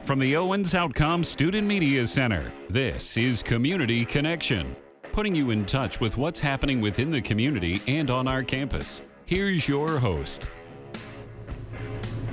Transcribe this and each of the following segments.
From the Owens Outcome Student Media Center, this is Community Connection, putting you in touch with what's happening within the community and on our campus. Here's your host.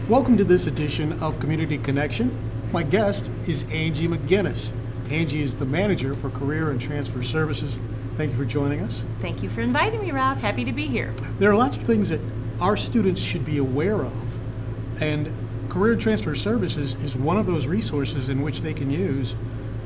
Welcome to this edition of Community Connection. My guest is Angie McGinnis. Angie is the manager for Career and Transfer Services. Thank you for joining us. Thank you for inviting me, Rob. Happy to be here. There are lots of things that our students should be aware of, and Career and Transfer Services is one of those resources in which they can use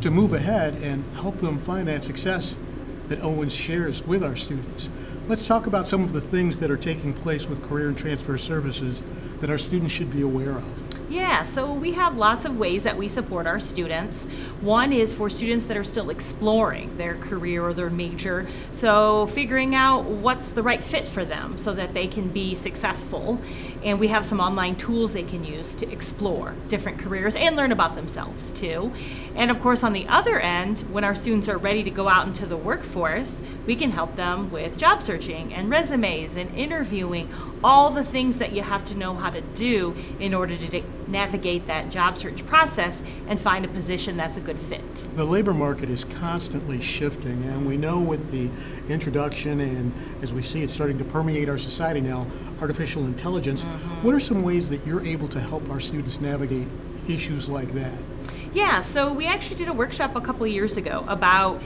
to move ahead and help them find that success that Owens shares with our students. Let's talk about some of the things that are taking place with Career and Transfer Services that our students should be aware of. Yeah, so we have lots of ways that we support our students. One is for students that are still exploring their career or their major, so figuring out what's the right fit for them so that they can be successful. And we have some online tools they can use to explore different careers and learn about themselves too. And of course, on the other end, when our students are ready to go out into the workforce, we can help them with job searching and resumes and interviewing, all the things that you have to know how to do in order to navigate that job search process and find a position that's a good fit. The labor market is constantly shifting, and we know with the introduction, and as we see it starting to permeate our society now, artificial intelligence. What are some ways that you're able to help our students navigate issues like that? Yeah, so we actually did a workshop a couple of years ago about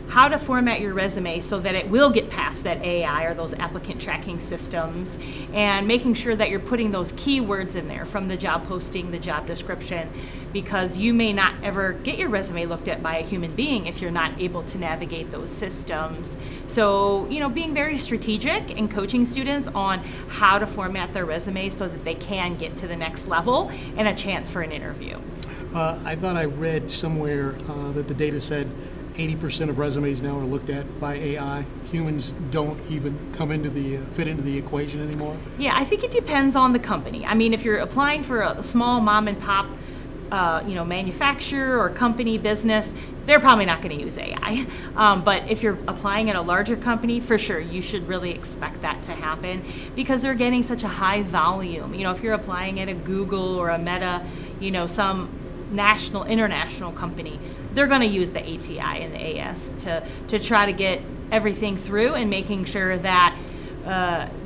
how to format your resume so that it will get past that AI or those applicant tracking systems, and making sure that you're putting those keywords in there from the job posting, the job description, because you may not ever get your resume looked at by a human being if you're not able to navigate those systems. So, being very strategic and coaching students on how to format their resume so that they can get to the next level and a chance for an interview. I thought I read somewhere that the data said 80% of resumes now are looked at by AI. Humans don't even fit into the equation anymore. Yeah, I think it depends on the company. I mean, if you're applying for a small mom and pop, manufacturer or company business, they're probably not going to use AI. But if you're applying at a larger company, for sure, you should really expect that to happen because they're getting such a high volume. If you're applying at a Google or a Meta, some national, international company, they're going to use the ATI and the AS to try to get everything through and making sure that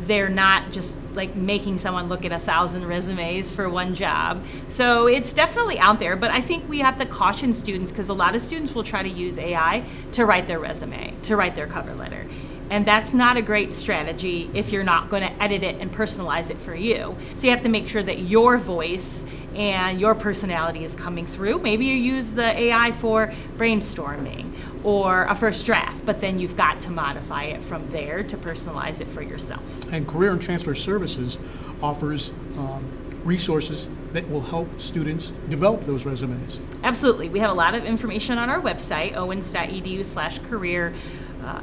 they're not just like making someone look at 1,000 resumes for one job. So it's definitely out there, but I think we have to caution students because a lot of students will try to use AI to write their resume, to write their cover letter. And that's not a great strategy if you're not going to edit it and personalize it for you. So you have to make sure that your voice and your personality is coming through. Maybe you use the AI for brainstorming or a first draft, but then you've got to modify it from there to personalize it for yourself. And Career and Transfer Services offers resources that will help students develop those resumes. Absolutely. We have a lot of information on our website, owens.edu/career.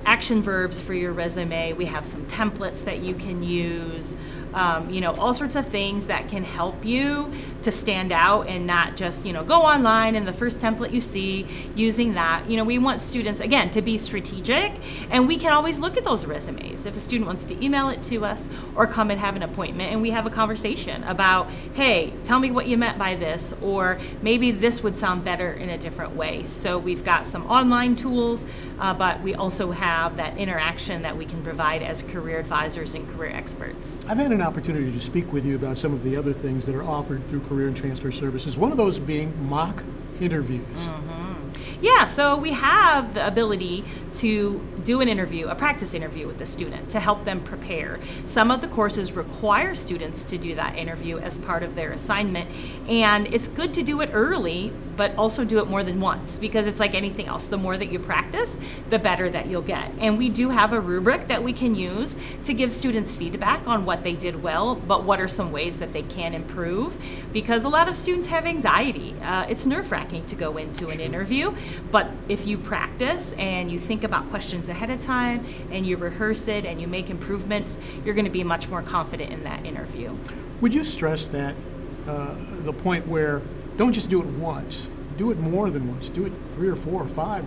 Action verbs for your resume. We have some templates that you can use, all sorts of things that can help you to stand out and not just, go online and the first template you see, using that. We want students, again, to be strategic, and we can always look at those resumes. If a student wants to email it to us or come and have an appointment and we have a conversation about, hey, tell me what you meant by this, or maybe this would sound better in a different way. So we've got some online tools, but we also have that interaction that we can provide as career advisors and career experts. I've had an opportunity to speak with you about some of the other things that are offered through Career and Transfer Services, one of those being mock interviews. Yeah, so we have the ability to do an interview, a practice interview with the student to help them prepare. Some of the courses require students to do that interview as part of their assignment, and it's good to do it early, but also do it more than once because it's like anything else. The more that you practice, the better that you'll get. And we do have a rubric that we can use to give students feedback on what they did well, but what are some ways that they can improve, because a lot of students have anxiety. It's nerve-wracking to go into an interview, but if you practice and you think about questions ahead of time and you rehearse it and you make improvements, you're going to be much more confident in that interview. Would you stress that the point where don't just do it once, do it more than once, do it 3 or 4 or 5,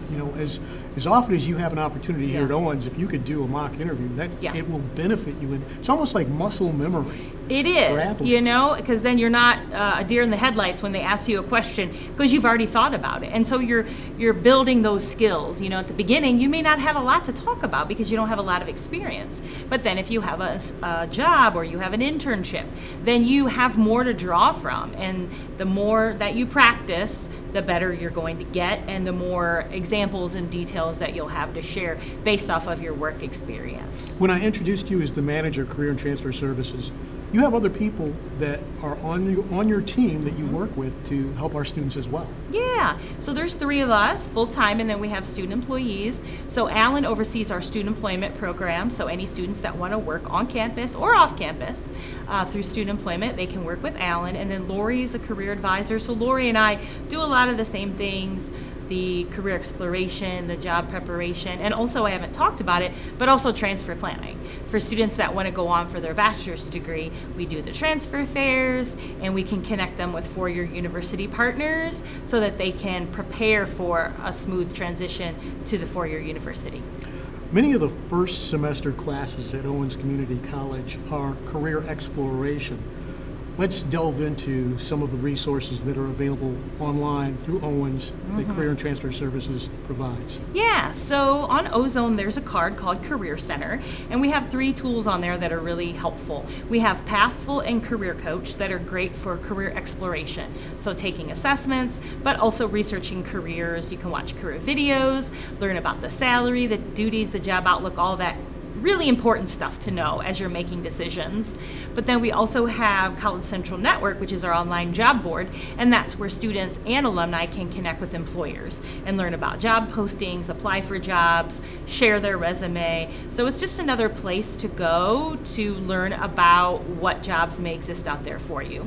as often as you have an opportunity here at Owens, if you could do a mock interview, it will benefit you. And it's almost like muscle memory. It for is, applicants. because then you're not a deer in the headlights when they ask you a question because you've already thought about it. And so you're building those skills. At the beginning, you may not have a lot to talk about because you don't have a lot of experience. But then if you have a job or you have an internship, then you have more to draw from. And the more that you practice, the better you're going to get and the more examples and details that you'll have to share based off of your work experience. When I introduced you as the manager of Career and Transfer Services, you have other people that are on your team that you work with to help our students as well. Yeah, so there's 3 of us full-time, and then we have student employees. So Alan oversees our student employment program, so any students that want to work on campus or off campus through student employment, they can work with Alan. And then Lori is a career advisor, so Lori and I do a lot of the same things, the career exploration, the job preparation, and also I haven't talked about it, but also transfer planning. For students that want to go on for their bachelor's degree, we do the transfer fairs, and we can connect them with four-year university partners so that they can prepare for a smooth transition to the four-year university. Many of the first semester classes at Owens Community College are career exploration. Let's delve into some of the resources that are available online through Owens that Career and Transfer Services provides. Yeah, so on Ozone there's a card called Career Center, and we have 3 tools on there that are really helpful. We have Pathful and Career Coach that are great for career exploration, so taking assessments, but also researching careers. You can watch career videos, learn about the salary, the duties, the job outlook, all that really important stuff to know as you're making decisions. But then we also have College Central Network, which is our online job board, and that's where students and alumni can connect with employers and learn about job postings, apply for jobs, share their resume. So it's just another place to go to learn about what jobs may exist out there for you.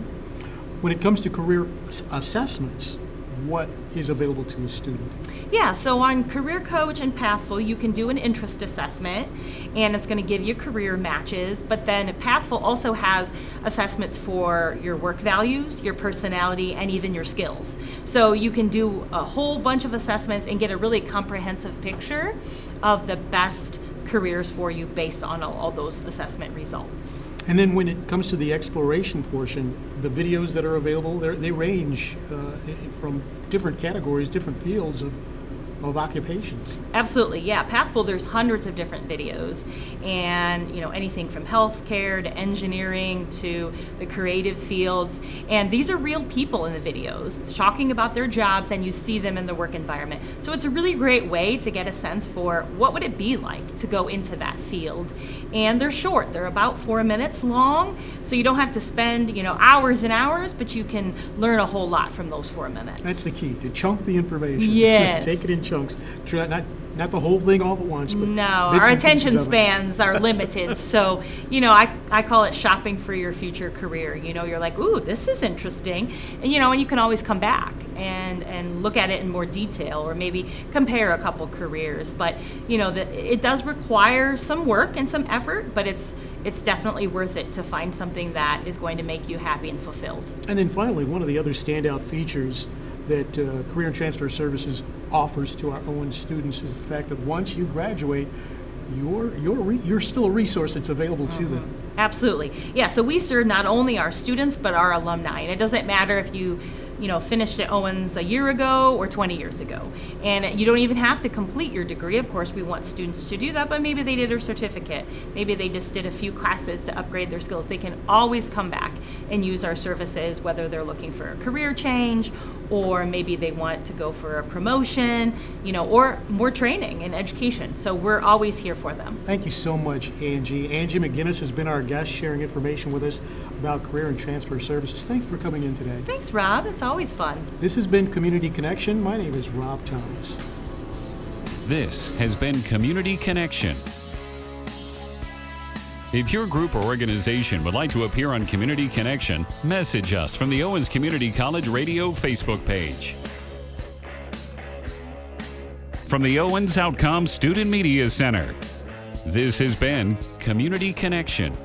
When it comes to career assessments, what is available to a student? Yeah, so on Career Coach and Pathful, you can do an interest assessment, and it's going to give you career matches. But then Pathful also has assessments for your work values, your personality, and even your skills. So you can do a whole bunch of assessments and get a really comprehensive picture of the best careers for you based on all those assessment results. And then when it comes to the exploration portion, the videos that are available, they range from different categories, different fields of occupations. Absolutely, yeah. Pathful, there's hundreds of different videos, and anything from healthcare to engineering to the creative fields. And these are real people in the videos talking about their jobs, and you see them in the work environment. So it's a really great way to get a sense for what would it be like to go into that field. And they're short; they're about 4 minutes long, so you don't have to spend hours and hours, but you can learn a whole lot from those 4 minutes. That's the key, to chunk the information. Yes. Take it in chunks. Try not the whole thing all at once, but no, bits our and pieces attention of it. spans are limited. So, I call it shopping for your future career. You're like, ooh, this is interesting. And you can always come back and look at it in more detail, or maybe compare a couple careers. But, it does require some work and some effort, but it's definitely worth it to find something that is going to make you happy and fulfilled. And then finally, one of the other standout features that Career and Transfer Services offers to our Owens students is the fact that once you graduate, you're still a resource that's available to them. Absolutely. Yeah, so we serve not only our students, but our alumni. And it doesn't matter if you finished at Owens a year ago or 20 years ago. And you don't even have to complete your degree. Of course, we want students to do that, but maybe they did a certificate. Maybe they just did a few classes to upgrade their skills. They can always come back and use our services, whether they're looking for a career change, or maybe they want to go for a promotion, or more training and education. So we're always here for them. Thank you so much, Angie. Angie McGinnis has been our guest, sharing information with us about Career and Transfer Services. Thank you for coming in today. Thanks, Rob. It's always fun. This has been Community Connection. My name is Rob Thomas. This has been Community Connection. If your group or organization would like to appear on Community Connection, message us from the Owens Community College Radio Facebook page. From the Owens Outcome Student Media Center, this has been Community Connection.